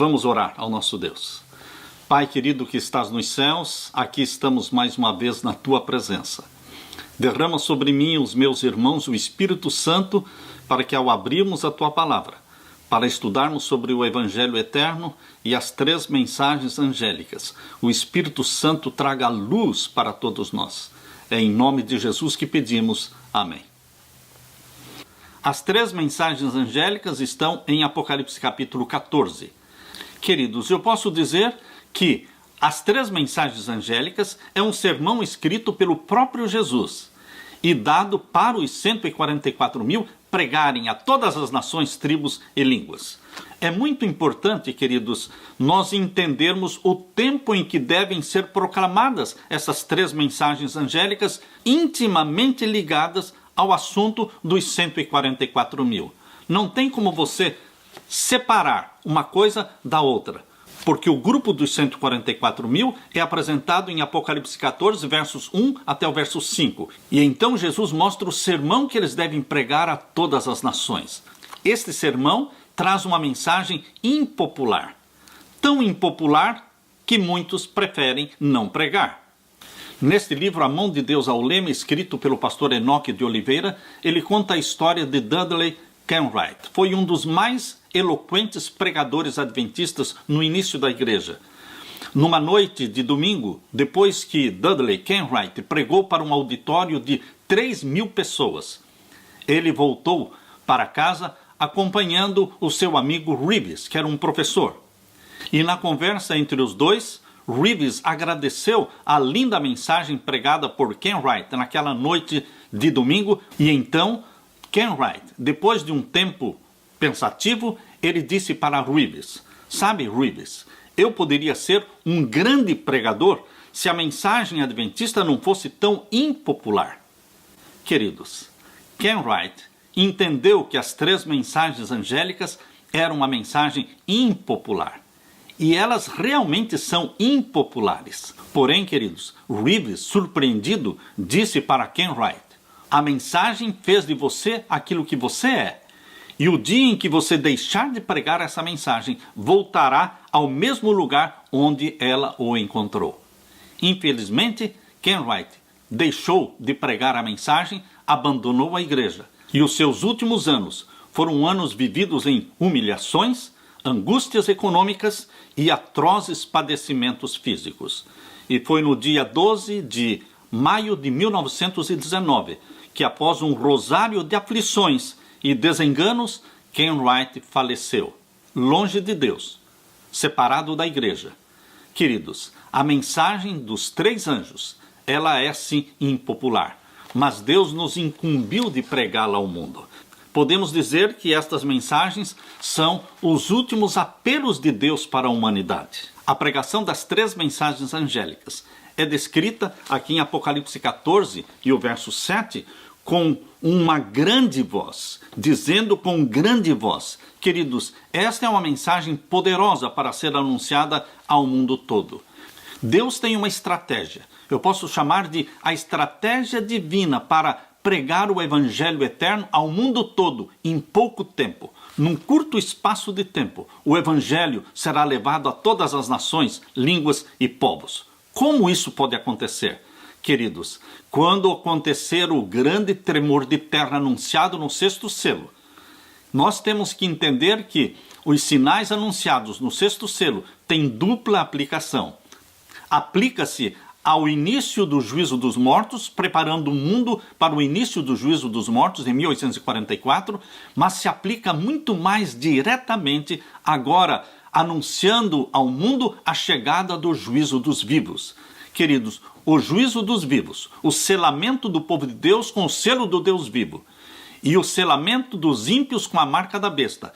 Vamos orar ao nosso Deus. Pai querido que estás nos céus, aqui estamos mais uma vez na Tua presença. Derrama sobre mim e os meus irmãos o Espírito Santo para que ao abrirmos a Tua palavra, para estudarmos sobre o Evangelho eterno e as 3 mensagens angélicas, o Espírito Santo traga luz para todos nós. É em nome de Jesus que pedimos. Amém. As 3 mensagens angélicas estão em Apocalipse capítulo 14. Queridos, eu posso dizer que as 3 mensagens angélicas é um sermão escrito pelo próprio Jesus e dado para os 144.000 pregarem a todas as nações, tribos e línguas. É muito importante, queridos, nós entendermos o tempo em que devem ser proclamadas essas 3 mensagens angélicas intimamente ligadas ao assunto dos 144.000. Não tem como você separar uma coisa da outra, porque o grupo dos 144.000 é apresentado em Apocalipse 14, versos 1 até o verso 5. E então Jesus mostra o sermão que eles devem pregar a todas as nações. Este sermão traz uma mensagem impopular, tão impopular que muitos preferem não pregar. Neste livro, A Mão de Deus ao Leme, escrito pelo pastor Enoque de Oliveira, ele conta a história de Dudley Kenwright. Foi um dos mais eloquentes pregadores adventistas no início da igreja. Numa noite de domingo, depois que Dudley Kenwright pregou para um auditório de 3.000 pessoas, ele voltou para casa acompanhando o seu amigo Reeves, que era um professor. E na conversa entre os dois, Reeves agradeceu a linda mensagem pregada por Kenwright naquela noite de domingo, e então Kenwright, depois de um tempo pensativo, ele disse para Reeves: sabe, Reeves, eu poderia ser um grande pregador se a mensagem adventista não fosse tão impopular. Queridos, Kenwright entendeu que as 3 mensagens angélicas eram uma mensagem impopular. E elas realmente são impopulares. Porém, queridos, Reeves, surpreendido, disse para Kenwright: a mensagem fez de você aquilo que você é. E o dia em que você deixar de pregar essa mensagem, voltará ao mesmo lugar onde ela o encontrou. Infelizmente, Kenwright deixou de pregar a mensagem, abandonou a igreja. E os seus últimos anos foram anos vividos em humilhações, angústias econômicas e atrozes padecimentos físicos. E foi no dia 12 de maio de 1919 que, após um rosário de aflições e desenganos, Kenwright faleceu, longe de Deus, separado da igreja. Queridos, a mensagem dos 3 anjos, ela é sim impopular, mas Deus nos incumbiu de pregá-la ao mundo. Podemos dizer que estas mensagens são os últimos apelos de Deus para a humanidade. A pregação das 3 mensagens angélicas é descrita aqui em Apocalipse 14 e o verso 7 com uma grande voz, dizendo com grande voz. Queridos, esta é uma mensagem poderosa para ser anunciada ao mundo todo. Deus tem uma estratégia, eu posso chamar de a estratégia divina para pregar o Evangelho eterno ao mundo todo em pouco tempo. Num curto espaço de tempo, o Evangelho será levado a todas as nações, línguas e povos. Como isso pode acontecer? Queridos, quando acontecer o grande tremor de terra anunciado no 6º selo, nós temos que entender que os sinais anunciados no 6º selo têm dupla aplicação. Aplica-se ao início do juízo dos mortos, preparando o mundo para o início do juízo dos mortos em 1844, mas se aplica muito mais diretamente agora, anunciando ao mundo a chegada do juízo dos vivos. Queridos, o juízo dos vivos, o selamento do povo de Deus com o selo do Deus vivo e o selamento dos ímpios com a marca da besta,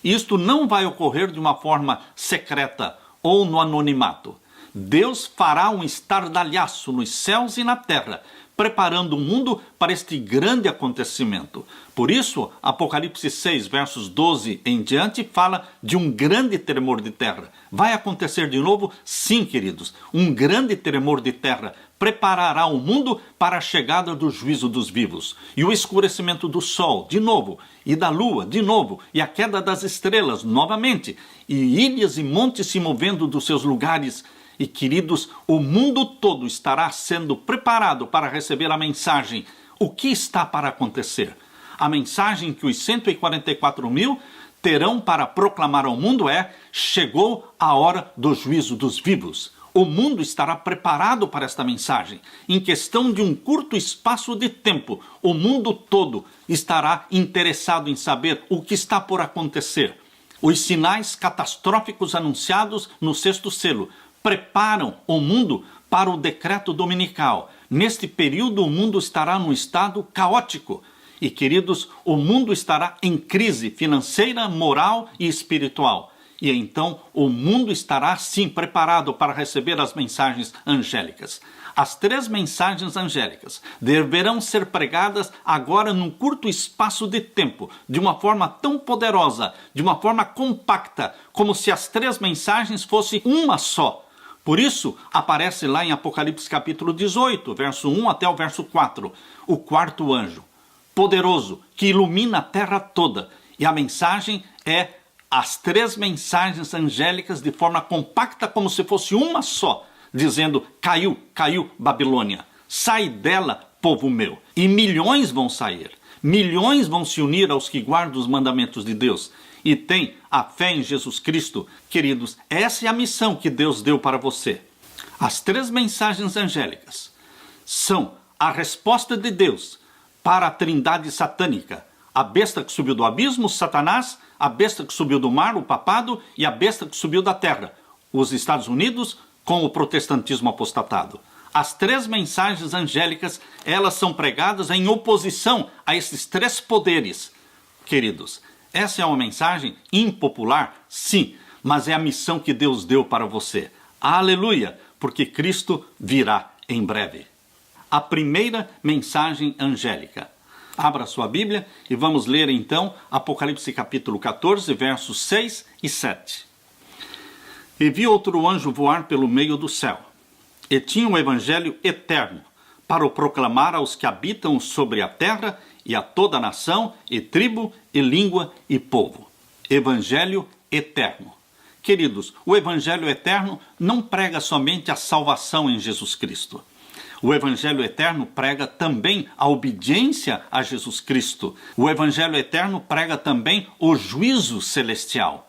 isto não vai ocorrer de uma forma secreta ou no anonimato. Deus fará um estardalhaço nos céus e na terra, preparando o mundo para este grande acontecimento. Por isso, Apocalipse 6, versos 12 em diante, fala de um grande tremor de terra. Vai acontecer de novo? Sim, queridos, um grande tremor de terra preparará o mundo para a chegada do juízo dos vivos, e o escurecimento do sol, de novo, e da lua, de novo, e a queda das estrelas, novamente, e ilhas e montes se movendo dos seus lugares. E, queridos, o mundo todo estará sendo preparado para receber a mensagem. O que está para acontecer? A mensagem que os 144 mil terão para proclamar ao mundo é: chegou a hora do juízo dos vivos. O mundo estará preparado para esta mensagem. Em questão de um curto espaço de tempo, o mundo todo estará interessado em saber o que está por acontecer. Os sinais catastróficos anunciados no sexto selo preparam o mundo para o decreto dominical. Neste período, o mundo estará num estado caótico. E, queridos, o mundo estará em crise financeira, moral e espiritual. E então o mundo estará sim preparado para receber as mensagens angélicas. As 3 mensagens angélicas deverão ser pregadas agora num curto espaço de tempo, de uma forma tão poderosa, de uma forma compacta, como se as 3 mensagens fossem uma só. Por isso, aparece lá em Apocalipse capítulo 18, verso 1 até o verso 4, o 4º anjo, poderoso, que ilumina a terra toda. E a mensagem é as 3 mensagens angélicas de forma compacta, como se fosse uma só, dizendo: caiu, caiu Babilônia, sai dela, povo meu. E milhões vão sair, milhões vão se unir aos que guardam os mandamentos de Deus e têm a fé em Jesus Cristo. Queridos, essa é a missão que Deus deu para você. As 3 mensagens angélicas são a resposta de Deus para a trindade satânica: a besta que subiu do abismo, Satanás; a besta que subiu do mar, o papado; e a besta que subiu da terra, os Estados Unidos, com o protestantismo apostatado. As 3 mensagens angélicas, elas são pregadas em oposição a esses 3 poderes. Queridos, essa é uma mensagem impopular? Sim, mas é a missão que Deus deu para você. Aleluia, porque Cristo virá em breve. A primeira mensagem angélica. Abra sua Bíblia e vamos ler então Apocalipse capítulo 14, versos 6 e 7. E vi outro anjo voar pelo meio do céu, e tinha um evangelho eterno, para o proclamar aos que habitam sobre a terra, e a toda nação, e tribo, e língua, e povo. Evangelho eterno. Queridos, o evangelho eterno não prega somente a salvação em Jesus Cristo. O Evangelho Eterno prega também a obediência a Jesus Cristo. O Evangelho Eterno prega também o juízo celestial,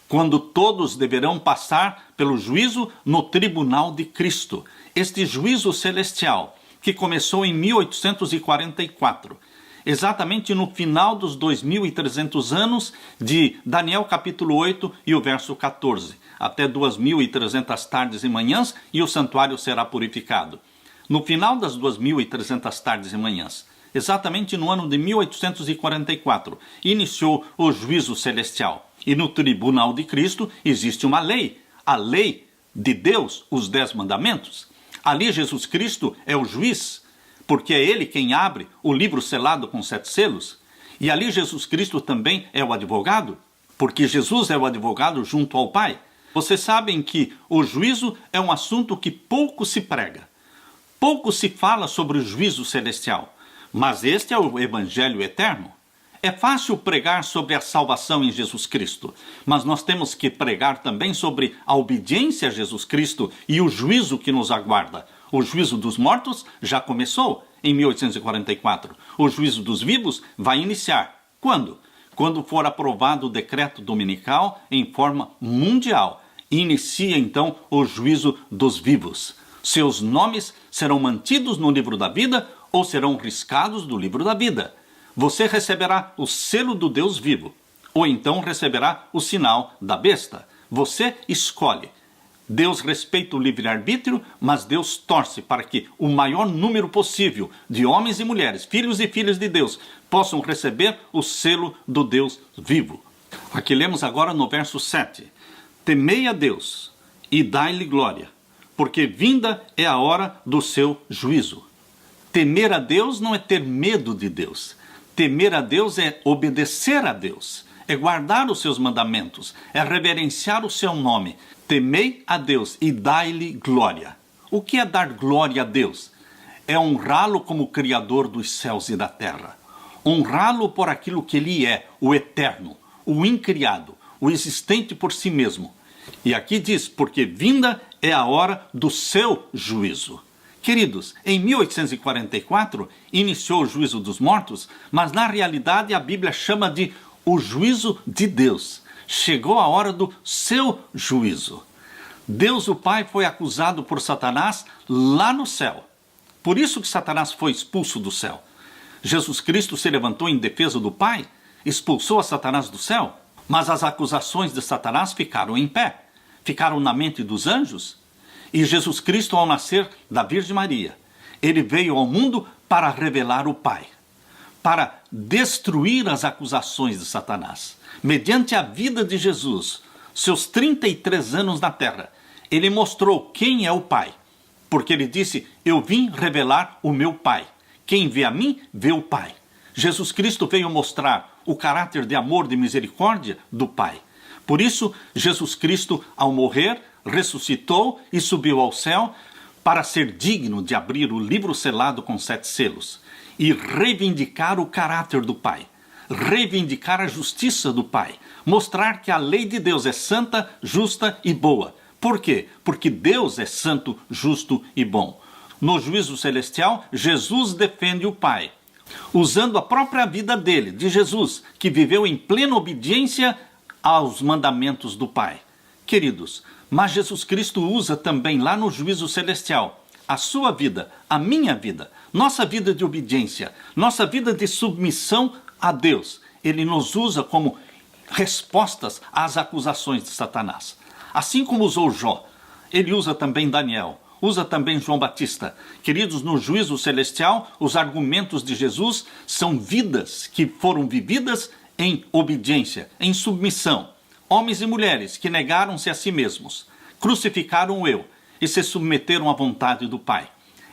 quando todos deverão passar pelo juízo no tribunal de Cristo. Este juízo celestial, que começou em 1844, exatamente no final dos 2.300 anos de Daniel capítulo 8 e o verso 14, até 2.300 tardes e manhãs, e o santuário será purificado. No final das 2.300 tardes e manhãs, exatamente no ano de 1844, iniciou o juízo celestial. E no tribunal de Cristo existe uma lei, a lei de Deus, os 10 mandamentos. Ali Jesus Cristo é o juiz, porque é ele quem abre o livro selado com 7 selos. E ali Jesus Cristo também é o advogado, porque Jesus é o advogado junto ao Pai. Vocês sabem que o juízo é um assunto que pouco se prega. Pouco se fala sobre o juízo celestial, mas este é o Evangelho eterno. É fácil pregar sobre a salvação em Jesus Cristo, mas nós temos que pregar também sobre a obediência a Jesus Cristo e o juízo que nos aguarda. O juízo dos mortos já começou em 1844. O juízo dos vivos vai iniciar. Quando? Quando for aprovado o decreto dominical em forma mundial. Inicia então o juízo dos vivos. Seus nomes serão mantidos no livro da vida ou serão riscados do livro da vida. Você receberá o selo do Deus vivo, ou então receberá o sinal da besta. Você escolhe. Deus respeita o livre-arbítrio, mas Deus torce para que o maior número possível de homens e mulheres, filhos e filhas de Deus, possam receber o selo do Deus vivo. Aqui lemos agora no verso 7. Temei a Deus e dai-lhe glória, porque vinda é a hora do seu juízo. Temer a Deus não é ter medo de Deus. Temer a Deus é obedecer a Deus, é guardar os seus mandamentos, é reverenciar o seu nome. Temei a Deus e dai-lhe glória. O que é dar glória a Deus? É honrá-lo como Criador dos céus e da terra. Honrá-lo por aquilo que ele é, o eterno, o incriado, o existente por si mesmo. E aqui diz, porque vinda é a hora do seu juízo. Queridos, em 1844 iniciou o juízo dos mortos, mas na realidade a Bíblia chama de o juízo de Deus. Chegou a hora do seu juízo. Deus, o Pai, foi acusado por Satanás lá no céu. Por isso que Satanás foi expulso do céu. Jesus Cristo se levantou em defesa do Pai, expulsou a Satanás do céu, mas as acusações de Satanás ficaram em pé, ficaram na mente dos anjos. E Jesus Cristo, ao nascer da Virgem Maria, ele veio ao mundo para revelar o Pai, para destruir as acusações de Satanás. Mediante a vida de Jesus, seus 33 anos na terra, ele mostrou quem é o Pai, porque ele disse, eu vim revelar o meu Pai. Quem vê a mim, vê o Pai. Jesus Cristo veio mostrar o caráter de amor, de misericórdia do Pai. Por isso, Jesus Cristo, ao morrer, ressuscitou e subiu ao céu para ser digno de abrir o livro selado com 7 selos e reivindicar o caráter do Pai, reivindicar a justiça do Pai, mostrar que a lei de Deus é santa, justa e boa. Por quê? Porque Deus é santo, justo e bom. No juízo celestial, Jesus defende o Pai, usando a própria vida dele, de Jesus, que viveu em plena obediência aos mandamentos do Pai. Queridos, mas Jesus Cristo usa também lá no juízo celestial a sua vida, a minha vida, nossa vida de obediência, nossa vida de submissão a Deus. Ele nos usa como respostas às acusações de Satanás. Assim como usou Jó, ele usa também Daniel, usa também João Batista. Queridos, no juízo celestial, os argumentos de Jesus são vidas que foram vividas em obediência, em submissão. Homens e mulheres que negaram-se a si mesmos, crucificaram o eu e se submeteram à vontade do Pai.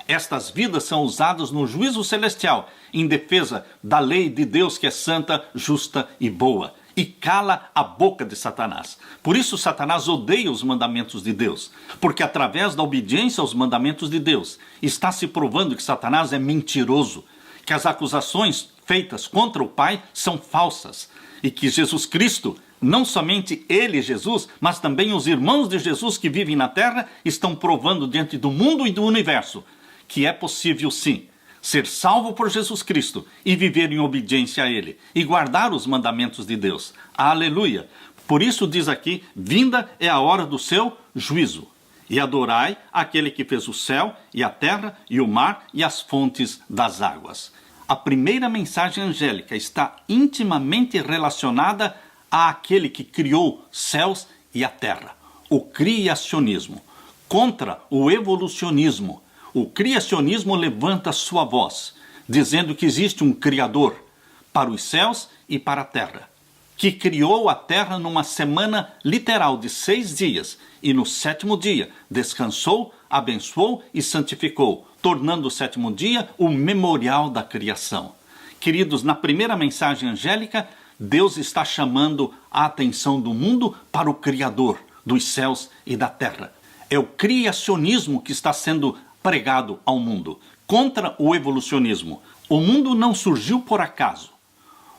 Estas vidas são usadas no juízo celestial em defesa da lei de Deus que é santa, justa e boa, e cala a boca de Satanás. Por isso Satanás odeia os mandamentos de Deus, porque através da obediência aos mandamentos de Deus está se provando que Satanás é mentiroso, que as acusações feitas contra o Pai são falsas e que Jesus Cristo, não somente ele, Jesus, mas também os irmãos de Jesus que vivem na terra, estão provando diante do mundo e do universo que é possível sim ser salvo por Jesus Cristo e viver em obediência a ele e guardar os mandamentos de Deus. Aleluia! Por isso diz aqui, vinda é a hora do seu juízo. E adorai aquele que fez o céu e a terra e o mar e as fontes das águas. A primeira mensagem angélica está intimamente relacionada àquele que criou céus e a terra. O criacionismo. Contra o evolucionismo. O criacionismo levanta sua voz, dizendo que existe um Criador para os céus e para a terra, que criou a terra numa semana literal de 6 dias, e no 7º dia descansou, abençoou e santificou, tornando o 7º dia o memorial da criação. Queridos, na primeira mensagem angélica, Deus está chamando a atenção do mundo para o Criador dos céus e da terra. É o criacionismo que está sendo pregado ao mundo, contra o evolucionismo. O mundo não surgiu por acaso.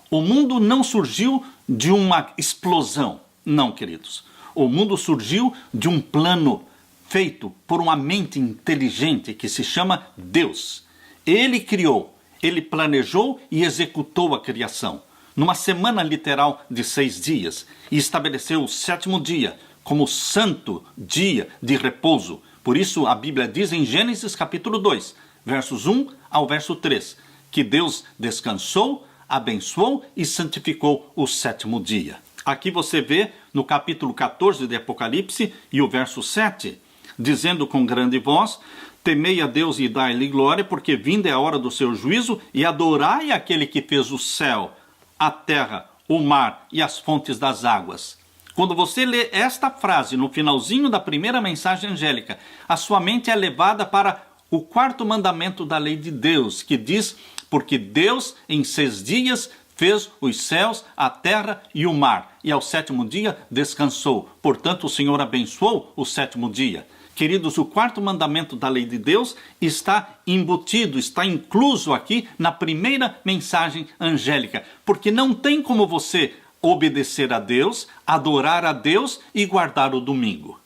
O mundo não surgiu de uma explosão. Não, queridos. O mundo surgiu de um plano feito por uma mente inteligente que se chama Deus. Ele criou, ele planejou e executou a criação numa semana literal de 6 dias e estabeleceu o 7º dia como santo dia de repouso. Por isso a Bíblia diz em Gênesis capítulo 2, versos 1 ao verso 3, que Deus descansou, abençoou e santificou o 7º dia. Aqui você vê no capítulo 14 de Apocalipse e o verso 7, dizendo com grande voz, temei a Deus e dai-lhe glória, porque vinda é a hora do seu juízo, e adorai aquele que fez o céu, a terra, o mar e as fontes das águas. Quando você lê esta frase no finalzinho da primeira mensagem angélica, a sua mente é levada para o 4º mandamento da lei de Deus, que diz, porque Deus em 6 dias fez os céus, a terra e o mar, e ao sétimo dia descansou. Portanto, o Senhor abençoou o sétimo dia. Queridos, o quarto mandamento da lei de Deus está embutido, está incluso aqui na primeira mensagem angélica, porque não tem como você obedecer a Deus, adorar a Deus e guardar o domingo.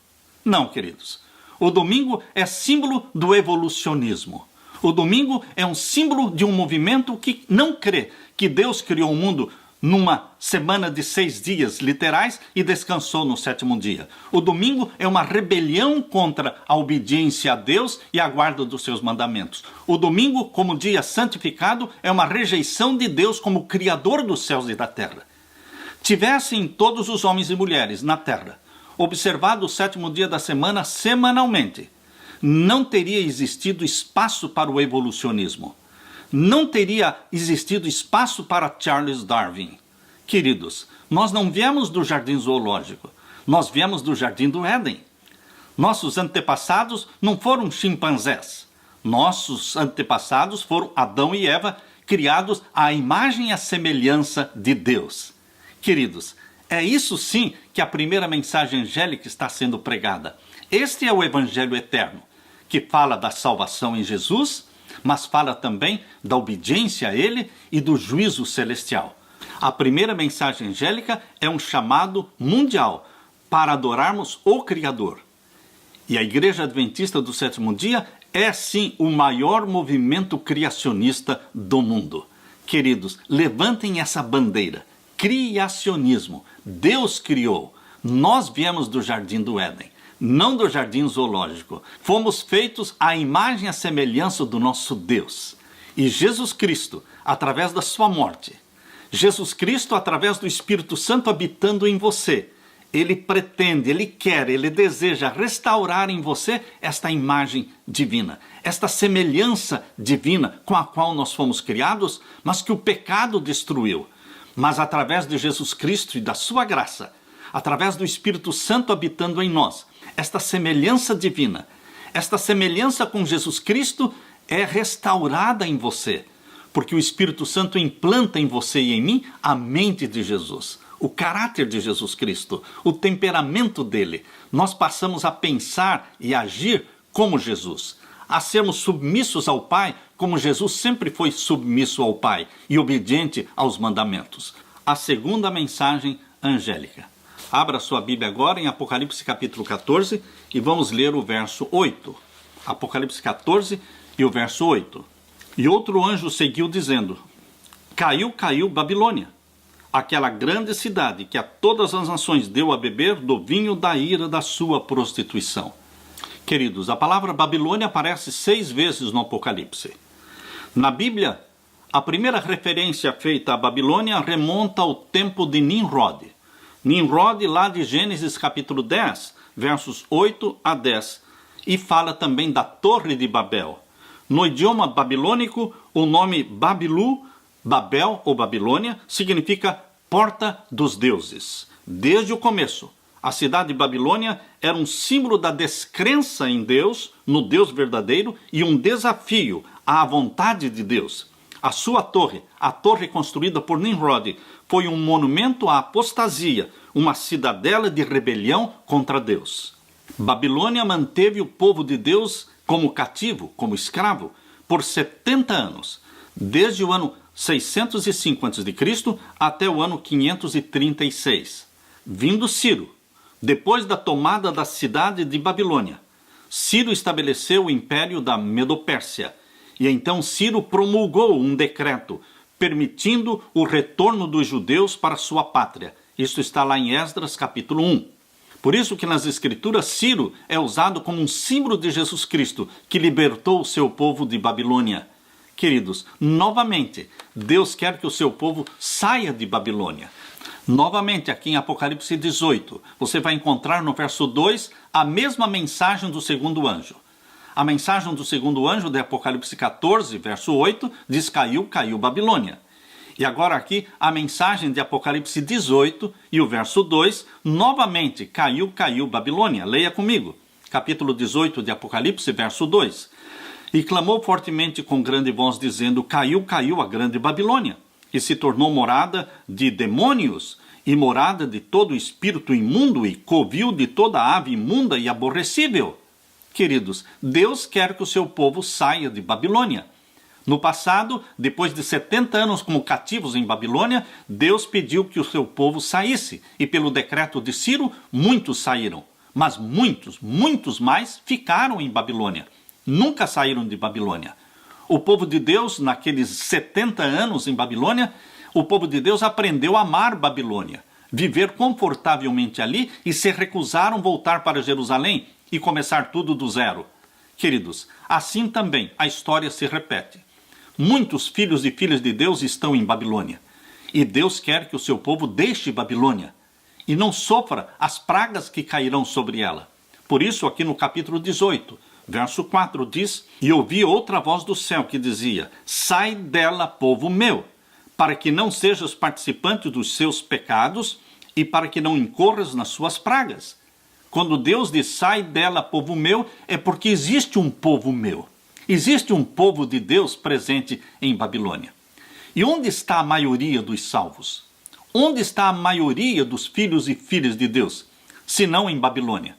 Não, queridos. O domingo é símbolo do evolucionismo. O domingo é um símbolo de um movimento que não crê que Deus criou o mundo numa semana de 6 dias literais e descansou no sétimo dia. O domingo é uma rebelião contra a obediência a Deus e a guarda dos seus mandamentos. O domingo, como dia santificado, é uma rejeição de Deus como Criador dos céus e da terra. Tivessem todos os homens e mulheres na terra observado o sétimo dia da semana semanalmente, não teria existido espaço para o evolucionismo. Não teria existido espaço para Charles Darwin. Queridos, nós não viemos do jardim zoológico, nós viemos do jardim do Éden. Nossos antepassados não foram chimpanzés. Nossos antepassados foram Adão e Eva, criados à imagem e à semelhança de Deus. Queridos, é isso sim que a primeira mensagem angélica está sendo pregada. Este é o Evangelho eterno, que fala da salvação em Jesus, mas fala também da obediência a Ele e do juízo celestial. A primeira mensagem angélica é um chamado mundial para adorarmos o Criador. E a Igreja Adventista do Sétimo Dia é sim o maior movimento criacionista do mundo. Queridos, levantem essa bandeira. Criacionismo. Deus criou. Nós viemos do jardim do Éden, não do jardim zoológico. Fomos feitos à imagem e à semelhança do nosso Deus. E Jesus Cristo, através da sua morte, Jesus Cristo, através do Espírito Santo habitando em você, Ele pretende, Ele quer, Ele deseja restaurar em você esta imagem divina, esta semelhança divina com a qual nós fomos criados, mas que o pecado destruiu. Mas através de Jesus Cristo e da sua graça, através do Espírito Santo habitando em nós, esta semelhança divina, esta semelhança com Jesus Cristo é restaurada em você, porque o Espírito Santo implanta em você e em mim a mente de Jesus, o caráter de Jesus Cristo, o temperamento dele. Nós passamos a pensar e agir como Jesus, a sermos submissos ao Pai, como Jesus sempre foi submisso ao Pai e obediente aos mandamentos. A segunda mensagem angélica. Abra sua Bíblia agora em Apocalipse capítulo 14 e vamos ler o verso 8. Apocalipse 14 e o verso 8. E outro anjo seguiu dizendo: Caiu, caiu Babilônia, aquela grande cidade que a todas as nações deu a beber do vinho da ira da sua prostituição. Queridos, a palavra Babilônia aparece 6 vezes no Apocalipse. Na Bíblia, a primeira referência feita à Babilônia remonta ao tempo de Nimrod. Nimrod, lá de Gênesis capítulo 10, versos 8 a 10, e fala também da Torre de Babel. No idioma babilônico, o nome Babilu, Babel ou Babilônia, significa porta dos deuses. Desde o começo, a cidade de Babilônia era um símbolo da descrença em Deus, no Deus verdadeiro, e um desafio à vontade de Deus. A sua torre, a torre construída por Nimrod, foi um monumento à apostasia, uma cidadela de rebelião contra Deus. Babilônia manteve o povo de Deus como cativo, como escravo, por 70 anos, desde o ano 605 a.C. até o ano 536. Vindo Ciro, depois da tomada da cidade de Babilônia, Ciro estabeleceu o império da Medopérsia, e então Ciro promulgou um decreto permitindo o retorno dos judeus para sua pátria. Isso está lá em Esdras capítulo 1. Por isso que nas Escrituras Ciro é usado como um símbolo de Jesus Cristo, que libertou o seu povo de Babilônia. Queridos, novamente, Deus quer que o seu povo saia de Babilônia. Novamente, aqui em Apocalipse 18, você vai encontrar no verso 2 a mesma mensagem do segundo anjo. A mensagem do segundo anjo de Apocalipse 14, verso 8, diz: caiu, caiu Babilônia. E agora aqui a mensagem de Apocalipse 18 e o verso 2, novamente, caiu, caiu Babilônia. Leia comigo. Capítulo 18 de Apocalipse, verso 2. E clamou fortemente com grande voz, dizendo: caiu, caiu a grande Babilônia, e se tornou morada de demônios e morada de todo espírito imundo e covil de toda ave imunda e aborrecível. Queridos, Deus quer que o seu povo saia de Babilônia. No passado, depois de 70 anos como cativos em Babilônia, Deus pediu que o seu povo saísse, e pelo decreto de Ciro, muitos saíram. Mas muitos mais ficaram em Babilônia. Nunca saíram de Babilônia. O povo de Deus, naqueles 70 anos em Babilônia, o povo de Deus aprendeu a amar Babilônia, viver confortavelmente ali e se recusaram voltar para Jerusalém e começar tudo do zero. Queridos, assim também a história se repete. Muitos filhos e filhas de Deus estão em Babilônia. E Deus quer que o seu povo deixe Babilônia e não sofra as pragas que cairão sobre ela. Por isso, aqui no capítulo 18, verso 4 diz: E ouvi outra voz do céu que dizia: Sai dela, povo meu, para que não sejas participante dos seus pecados e para que não incorras nas suas pragas. Quando Deus diz: Sai dela, povo meu, é porque existe um povo meu. Existe um povo de Deus presente em Babilônia. E onde está a maioria dos salvos? Onde está a maioria dos filhos e filhas de Deus? Se não em Babilônia.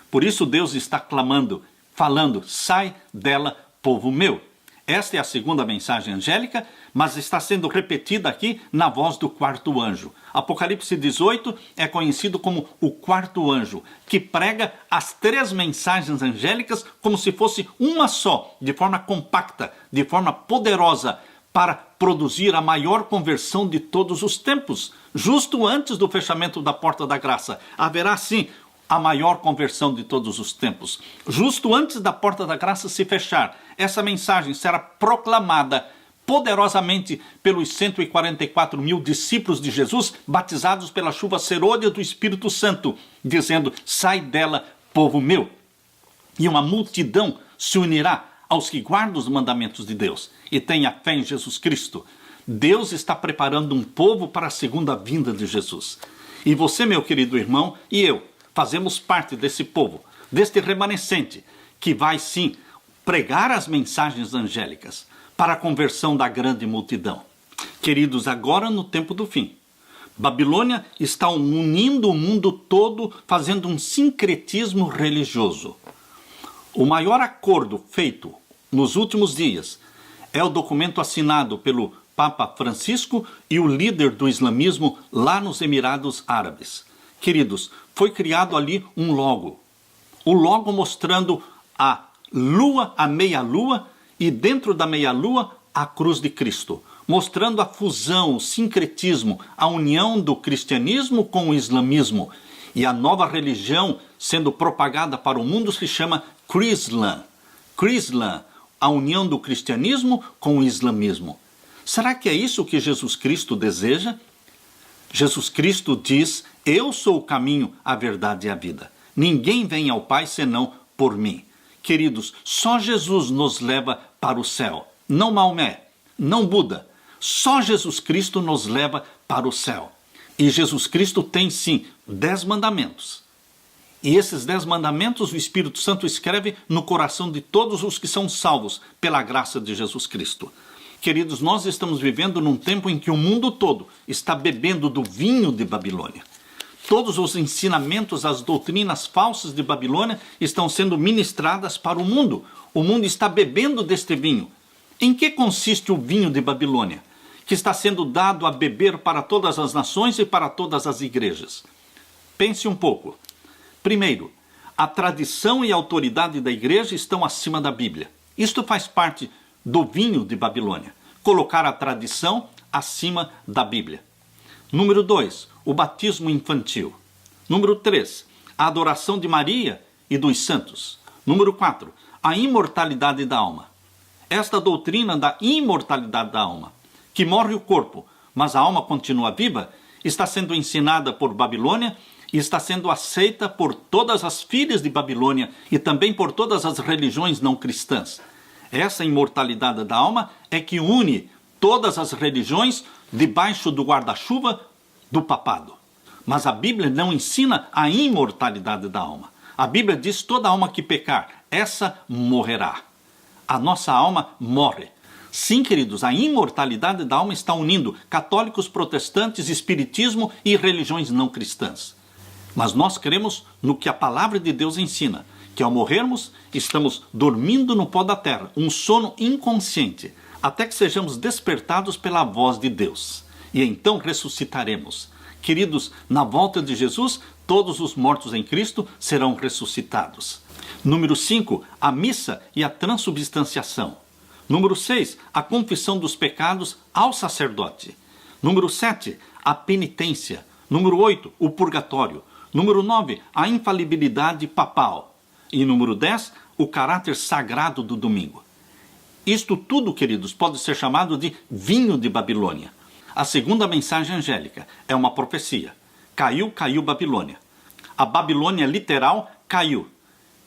Por isso Deus está clamando, falando: Sai dela, povo meu. Esta é a segunda mensagem angélica, mas está sendo repetida aqui na voz do quarto anjo. Apocalipse 18 é conhecido como o quarto anjo, que prega as 3 mensagens angélicas como se fosse uma só, de forma compacta, de forma poderosa, para produzir a maior conversão de todos os tempos. Justo antes do fechamento da porta da graça, haverá sim a maior conversão de todos os tempos. Justo antes da porta da graça se fechar, essa mensagem será proclamada poderosamente pelos 144 mil discípulos de Jesus, batizados pela chuva serôdia do Espírito Santo, dizendo: Sai dela, povo meu. E uma multidão se unirá aos que guardam os mandamentos de Deus e têm a fé em Jesus Cristo. Deus está preparando um povo para a segunda vinda de Jesus. E você, meu querido irmão, e eu, fazemos parte desse povo, deste remanescente, que vai sim pregar as mensagens angélicas para a conversão da grande multidão. Queridos, agora no tempo do fim, Babilônia está unindo o mundo todo, fazendo um sincretismo religioso. O maior acordo feito nos últimos dias é o documento assinado pelo Papa Francisco e o líder do islamismo lá nos Emirados Árabes. Queridos, foi criado ali um logo. O logo mostrando a lua, a meia-lua, e dentro da meia-lua a cruz de Cristo. Mostrando a fusão, o sincretismo, a união do cristianismo com o islamismo. E a nova religião sendo propagada para o mundo se chama Chrislam. Chrislam, a união do cristianismo com o islamismo. Será que é isso que Jesus Cristo deseja? Jesus Cristo diz: Eu sou o caminho, a verdade e a vida. Ninguém vem ao Pai senão por mim. Queridos, só Jesus nos leva para o céu. Não Maomé, não Buda. Só Jesus Cristo nos leva para o céu. E Jesus Cristo tem sim 10 mandamentos. E esses 10 mandamentos o Espírito Santo escreve no coração de todos os que são salvos pela graça de Jesus Cristo. Queridos, nós estamos vivendo num tempo em que o mundo todo está bebendo do vinho de Babilônia. Todos os ensinamentos, as doutrinas falsas de Babilônia estão sendo ministradas para o mundo. O mundo está bebendo deste vinho. Em que consiste o vinho de Babilônia, que está sendo dado a beber para todas as nações e para todas as igrejas? Pense um pouco. Primeiro, a tradição e a autoridade da igreja estão acima da Bíblia. Isto faz parte do vinho de Babilônia. Colocar a tradição acima da Bíblia. Número 2, o batismo infantil. Número 3, a adoração de Maria e dos santos. Número 4, a imortalidade da alma. Esta doutrina da imortalidade da alma, que morre o corpo, mas a alma continua viva, está sendo ensinada por Babilônia e está sendo aceita por todas as filhas de Babilônia e também por todas as religiões não cristãs. Essa imortalidade da alma é que une todas as religiões debaixo do guarda-chuva do papado. Mas a Bíblia não ensina a imortalidade da alma. A Bíblia diz: toda alma que pecar, essa morrerá. A nossa alma morre. Sim, queridos, a imortalidade da alma está unindo católicos, protestantes, espiritismo e religiões não cristãs. Mas nós cremos no que a palavra de Deus ensina, que ao morrermos, estamos dormindo no pó da terra, um sono inconsciente, até que sejamos despertados pela voz de Deus. E então ressuscitaremos. Queridos, na volta de Jesus, todos os mortos em Cristo serão ressuscitados. Número 5, a missa e a transubstanciação. Número 6, a confissão dos pecados ao sacerdote. Número 7, a penitência. Número 8, o purgatório. Número 9, a infalibilidade papal. E número 10, o caráter sagrado do domingo. Isto tudo, queridos, pode ser chamado de vinho de Babilônia. A segunda mensagem angélica é uma profecia. Caiu, caiu Babilônia. A Babilônia literal caiu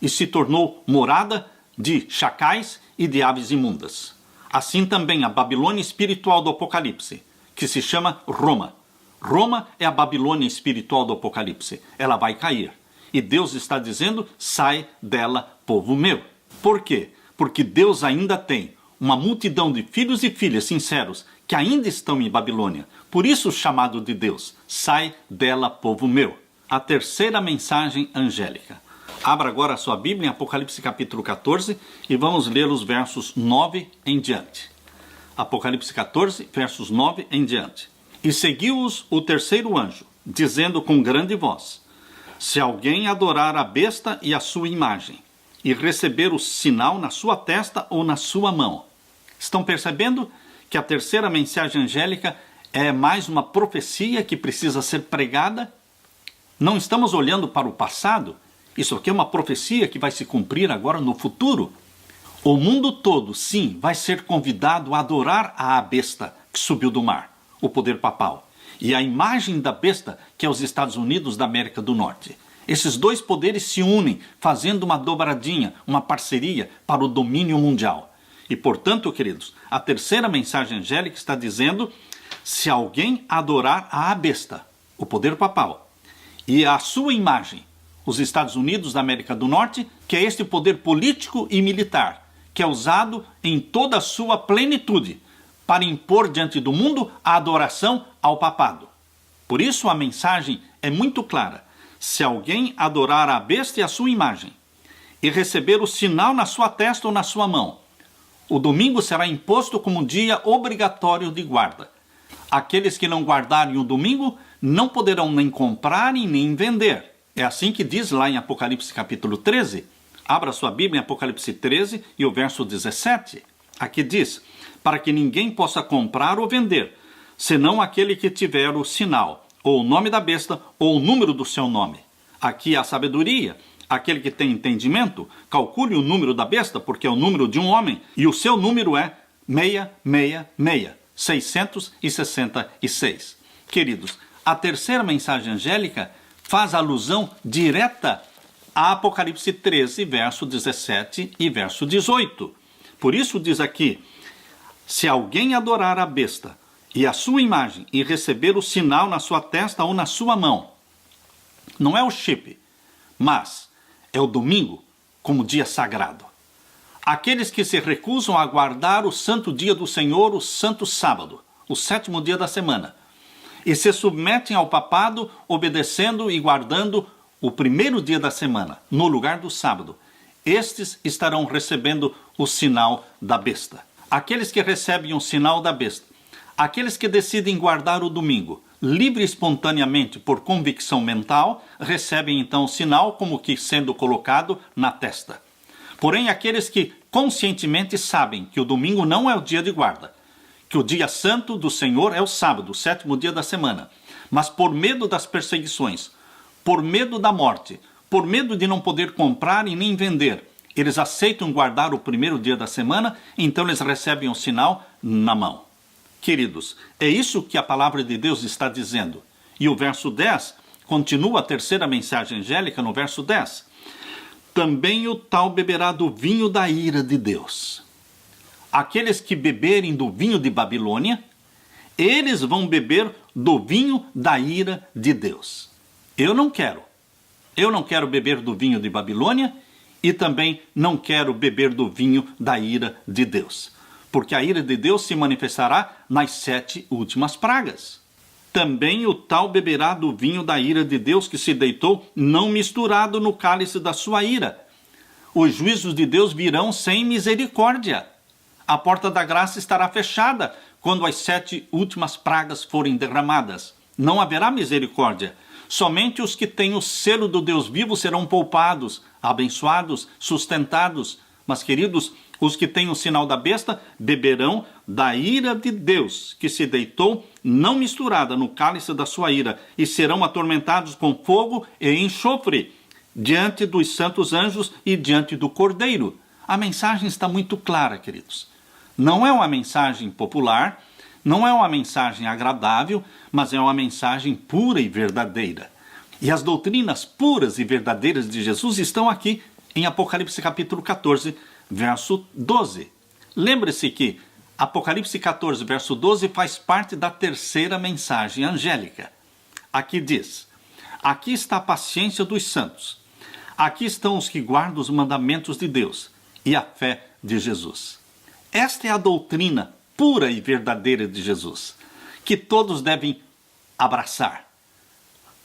e se tornou morada de chacais e de aves imundas. Assim também a Babilônia espiritual do Apocalipse, que se chama Roma. Roma é a Babilônia espiritual do Apocalipse. Ela vai cair. E Deus está dizendo, sai dela, povo meu. Por quê? Porque Deus ainda tem uma multidão de filhos e filhas sinceros que ainda estão em Babilônia. Por isso o chamado de Deus, sai dela, povo meu. A terceira mensagem angélica. Abra agora a sua Bíblia em Apocalipse capítulo 14 e vamos ler os versos 9 em diante. Apocalipse 14, versos 9 em diante. E seguiu-os o terceiro anjo, dizendo com grande voz: se alguém adorar a besta e a sua imagem, e receber o sinal na sua testa ou na sua mão. Estão percebendo que a terceira mensagem angélica é mais uma profecia que precisa ser pregada? Não estamos olhando para o passado. Isso aqui é uma profecia que vai se cumprir agora no futuro. O mundo todo, sim, vai ser convidado a adorar a besta que subiu do mar, o poder papal, e a imagem da besta, que é os Estados Unidos da América do Norte. Esses dois poderes se unem, fazendo uma dobradinha, uma parceria para o domínio mundial. E, portanto, queridos, a terceira mensagem angélica está dizendo: se alguém adorar a besta, o poder papal, e a sua imagem, os Estados Unidos da América do Norte, que é este poder político e militar, que é usado em toda a sua plenitude para impor diante do mundo a adoração ao papado. Por isso a mensagem é muito clara: se alguém adorar a besta e a sua imagem, e receber o sinal na sua testa ou na sua mão, o domingo será imposto como um dia obrigatório de guarda. Aqueles que não guardarem o domingo não poderão nem comprar e nem vender. É assim que diz lá em Apocalipse capítulo 13. Abra sua Bíblia em Apocalipse 13 e o verso 17. Aqui diz: para que ninguém possa comprar ou vender, senão aquele que tiver o sinal, ou o nome da besta, ou o número do seu nome. Aqui há sabedoria. Aquele que tem entendimento, calcule o número da besta, porque é o número de um homem, e o seu número é 666, 666. Queridos, a terceira mensagem angélica faz alusão direta a Apocalipse 13, verso 17 e verso 18. Por isso diz aqui: se alguém adorar a besta e a sua imagem e receber o sinal na sua testa ou na sua mão, não é o chip, mas é o domingo como dia sagrado. Aqueles que se recusam a guardar o santo dia do Senhor, o santo sábado, o sétimo dia da semana, e se submetem ao papado, obedecendo e guardando o primeiro dia da semana, no lugar do sábado, estes estarão recebendo o sinal da besta. Aqueles que recebem o sinal da besta, aqueles que decidem guardar o domingo, livre e espontaneamente por convicção mental, recebem então o sinal como que sendo colocado na testa. Porém, aqueles que conscientemente sabem que o domingo não é o dia de guarda, que o dia santo do Senhor é o sábado, o sétimo dia da semana, mas por medo das perseguições, por medo da morte, por medo de não poder comprar e nem vender, eles aceitam guardar o primeiro dia da semana, então eles recebem o sinal na mão. Queridos, é isso que a palavra de Deus está dizendo. E o verso 10 continua a terceira mensagem angélica no verso 10. Também o tal beberá do vinho da ira de Deus. Aqueles que beberem do vinho de Babilônia, eles vão beber do vinho da ira de Deus. Eu não quero. Eu não quero beber do vinho de Babilônia e também não quero beber do vinho da ira de Deus. porque a ira de Deus se manifestará nas 7 últimas pragas. Também o tal beberá do vinho da ira de Deus que se deitou, não misturado no cálice da sua ira. Os juízos de Deus virão sem misericórdia. A porta da graça estará fechada quando as 7 últimas pragas forem derramadas. Não haverá misericórdia. Somente os que têm o selo do Deus vivo serão poupados, abençoados, sustentados. Mas, queridos, os que têm o sinal da besta beberão da ira de Deus, que se deitou, não misturada no cálice da sua ira, e serão atormentados com fogo e enxofre, diante dos santos anjos e diante do Cordeiro. A mensagem está muito clara, queridos. Não é uma mensagem popular, não é uma mensagem agradável, mas é uma mensagem pura e verdadeira. E as doutrinas puras e verdadeiras de Jesus estão aqui em Apocalipse capítulo 14, verso 12. Lembre-se que Apocalipse 14, verso 12 faz parte da terceira mensagem angélica. Aqui diz: aqui está a paciência dos santos. Aqui estão os que guardam os mandamentos de Deus e a fé de Jesus. Esta é a doutrina pura e verdadeira de Jesus, que todos devem abraçar.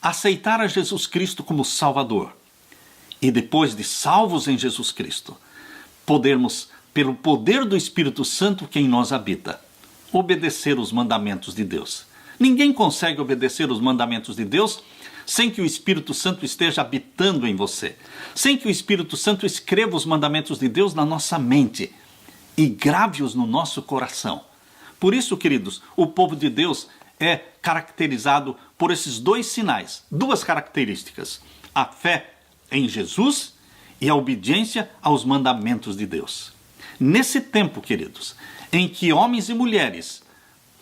Aceitar a Jesus Cristo como Salvador. E depois de salvos em Jesus Cristo, podermos, pelo poder do Espírito Santo que em nós habita, obedecer os mandamentos de Deus. Ninguém consegue obedecer os mandamentos de Deus sem que o Espírito Santo esteja habitando em você, sem que o Espírito Santo escreva os mandamentos de Deus na nossa mente e grave-os no nosso coração. Por isso, queridos, o povo de Deus é caracterizado por esses 2 sinais, 2 características: a fé em Jesus e a obediência aos mandamentos de Deus. Nesse tempo, queridos, em que homens e mulheres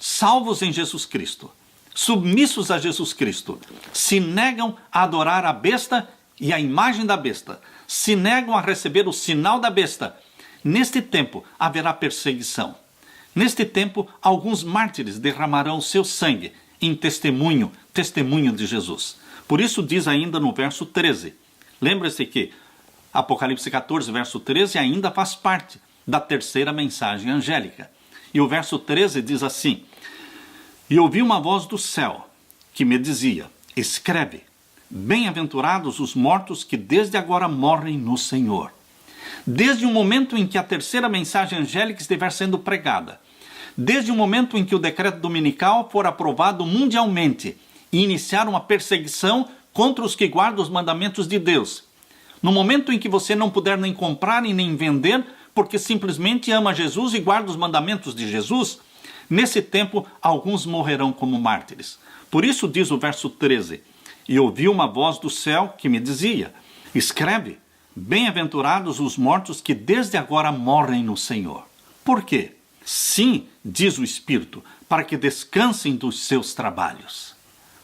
salvos em Jesus Cristo, submissos a Jesus Cristo, se negam a adorar a besta e a imagem da besta, se negam a receber o sinal da besta, neste tempo haverá perseguição. Neste tempo, alguns mártires derramarão o seu sangue em testemunho de Jesus. Por isso diz ainda no verso 13. Lembre-se que Apocalipse 14, verso 13 ainda faz parte da terceira mensagem angélica. E o verso 13 diz assim: e ouvi uma voz do céu que me dizia: escreve, bem-aventurados os mortos que desde agora morrem no Senhor. Desde o momento em que a terceira mensagem angélica estiver sendo pregada, desde o momento em que o decreto dominical for aprovado mundialmente e iniciar uma perseguição contra os que guardam os mandamentos de Deus, no momento em que você não puder nem comprar e nem vender, porque simplesmente ama Jesus e guarda os mandamentos de Jesus, nesse tempo alguns morrerão como mártires. Por isso diz o verso 13: e ouvi uma voz do céu que me dizia: escreve, bem-aventurados os mortos que desde agora morrem no Senhor. Por quê? Sim, diz o Espírito, para que descansem dos seus trabalhos.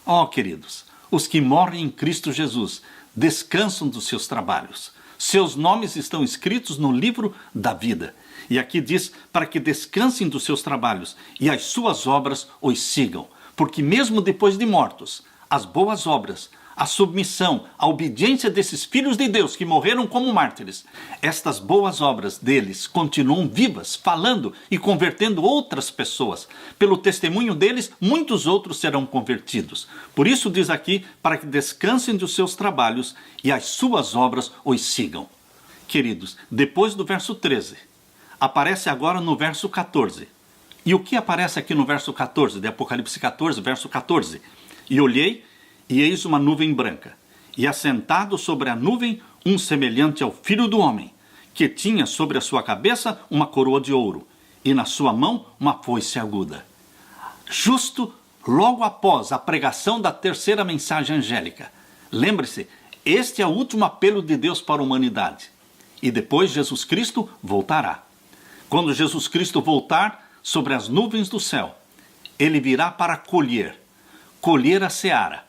Ó, queridos, os que morrem em Cristo Jesus descansam dos seus trabalhos. Seus nomes estão escritos no livro da vida. E aqui diz para que descansem dos seus trabalhos e as suas obras os sigam. Porque mesmo depois de mortos, as boas obras, a submissão, a obediência desses filhos de Deus que morreram como mártires, estas boas obras deles continuam vivas, falando e convertendo outras pessoas. Pelo testemunho deles, muitos outros serão convertidos. Por isso diz aqui, para que descansem dos seus trabalhos e as suas obras os sigam. Queridos, depois do verso 13, aparece agora no verso 14. E o que aparece aqui no verso 14, de Apocalipse 14, verso 14? E olhei, e eis uma nuvem branca, e assentado sobre a nuvem um semelhante ao Filho do Homem, que tinha sobre a sua cabeça uma coroa de ouro, e na sua mão uma foice aguda. Justo logo após a pregação da terceira mensagem angélica. Lembre-se, este é o último apelo de Deus para a humanidade. E depois Jesus Cristo voltará. Quando Jesus Cristo voltar sobre as nuvens do céu, ele virá para colher a seara,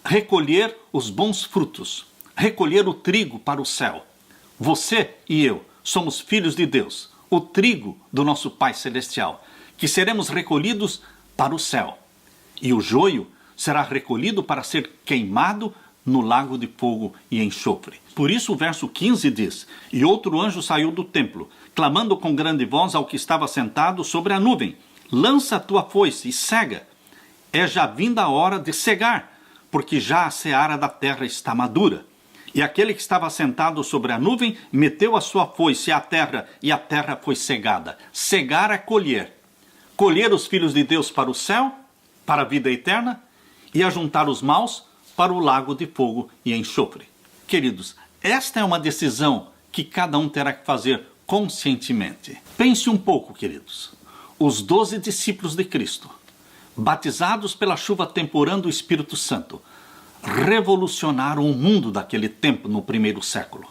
recolher os bons frutos, recolher o trigo para o céu. Você e eu somos filhos de Deus, o trigo do nosso Pai Celestial, que seremos recolhidos para o céu. E o joio será recolhido para ser queimado no lago de fogo e enxofre. Por isso o verso 15 diz: E outro anjo saiu do templo, clamando com grande voz ao que estava sentado sobre a nuvem: Lança a tua foice e cega. É já vinda a hora de cegar, porque já a seara da terra está madura. E aquele que estava sentado sobre a nuvem meteu a sua foice à terra, e a terra foi cegada. Cegar é colher. Colher os filhos de Deus para o céu, para a vida eterna, e ajuntar os maus para o lago de fogo e enxofre. Queridos, esta é uma decisão que cada um terá que fazer conscientemente. Pense um pouco, queridos. Os 12 discípulos de Cristo, batizados pela chuva temporã do Espírito Santo, revolucionaram o mundo daquele tempo no primeiro século.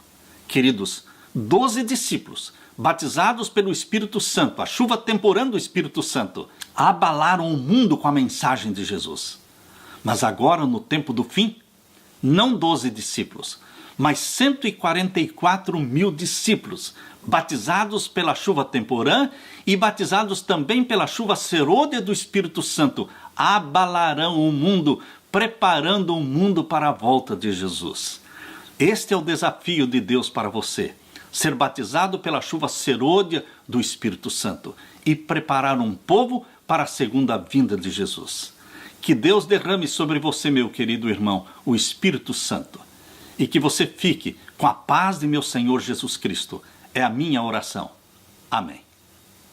Queridos, 12 discípulos, batizados pelo Espírito Santo, a chuva temporã do Espírito Santo, abalaram o mundo com a mensagem de Jesus. Mas agora, no tempo do fim, não 12 discípulos, mas 144 mil discípulos, batizados pela chuva temporã e batizados também pela chuva serôdia do Espírito Santo, abalarão o mundo, preparando o mundo para a volta de Jesus. Este é o desafio de Deus para você: ser batizado pela chuva serôdia do Espírito Santo e preparar um povo para a segunda vinda de Jesus. Que Deus derrame sobre você, meu querido irmão, o Espírito Santo, e que você fique com a paz de meu Senhor Jesus Cristo. É a minha oração. Amém.